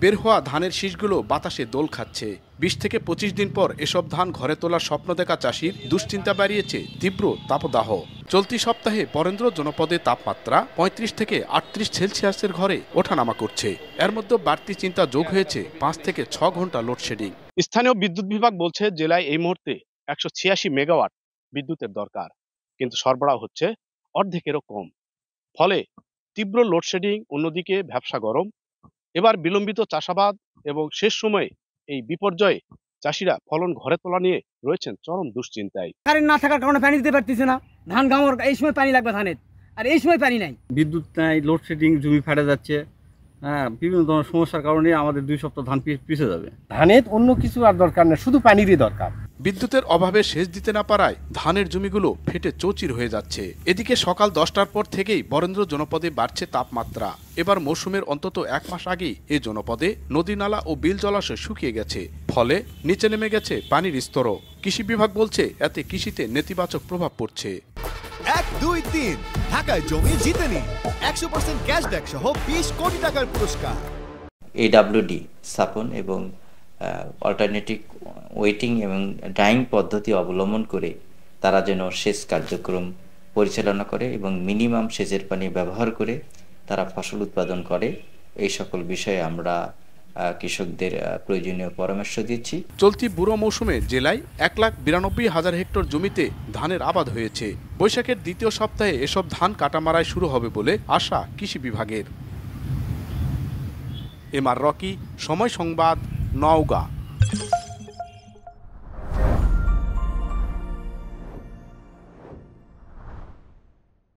বের হওয়া ধানের শীষগুলো বাতাসে দোল খাচ্ছে। ২০ থেকে ২৫ দিন পর এসব ধান ঘরে তোলার স্বপ্ন দেখা চাষির দুশ্চিন্তা বাড়িয়েছে তীব্র তাপদাহ। চলতি সপ্তাহে বরেন্দ্র জনপদে তাপমাত্রা ৩৫ থেকে ৩৮ সেলসিয়াসের ঘরে ওঠানামা করছে। এর মধ্যে বাড়তি চিন্তা যোগ হয়েছে ৫ থেকে ৬ ঘন্টা লোডশেডিং। স্থানীয় বিদ্যুৎ বিভাগ বলছে জেলায় এই মুহূর্তে ১৮৬ মেগাওয়াট বিদ্যুতের দরকার, কিন্তু সরবরাহ হচ্ছে অর্ধেকেরও কম। ফলে তীব্র লোডশেডিং, অন্যদিকে ব্যবসা গরম। এবার বিলম্বিত চাষাবাদ এবং শেষ সময়ে এই বিপর্যয়ে চাষিরা ফলন ঘরে তোলা নিয়ে রয়েছেন চরম দুশ্চিন্তায়। কারেন্ট না থাকার কারণে পানি দিতে পারতেছে না। ধান গাঁওর এই সময় পানি লাগবে ধানের, আর এই সময় পানি নাই। বিদ্যুৎ নাই, লোডশেডিং, জমি ফেটে যাচ্ছে। বিভিন্ন ধরনের সমস্যার কারণে আমাদের 2 সপ্তাহ ধান পিছিয়ে যাবে। ধানের অন্য কিছু আর দরকার নেই, শুধু পানিরই দরকার। বিদ্যুতের অভাবে সেচ দিতে না পারায় ধানের জমিগুলো ফেটে চৌচির হয়ে যাচ্ছে। এদিকে সকাল 10টার পর থেকেই বরেন্দ্র জনপদে বাড়ছে তাপমাত্রা। এবার মৌসুমের অন্তত 1 মাস আগেই এ জনপদে নদী নালা ও বিল জলাশয় শুকিয়ে গেছে, ফলে নিচে নেমে গেছে পানির স্তরও। কৃষি বিভাগ বলছে এতে কৃষিতে নেতিবাচক প্রভাব পড়ছে। 1, 2, 3 ঢাকায় জমি জিতে নিন 100% ক্যাশব্যাক সহ 20 কোটি টাকার পুরস্কার। AWD স্থাপন এবং অল্টারনেটিভ ওয়েটিং এবং ড্রাইং পদ্ধতি অবলম্বন করে তারা যেন সেচ কার্যক্রম পরিচালনা করে এবং মিনিমাম সেচের পানি ব্যবহার করে তারা ফসল উৎপাদন করে। এই সকল বিষয়ে আমরা কৃষকদের প্রয়োজনীয় পরামর্শ দিচ্ছি। চলতি বুড়ো মৌসুমে জেলায় 1,92,000 হেক্টর জমিতে ধানের আবাদ হয়েছে। বৈশাখের দ্বিতীয় সপ্তাহে এসব ধান কাটামারাই শুরু হবে বলে আশা কৃষি বিভাগের। এমআর রকি, সময় সংবাদ, নওগাঁ।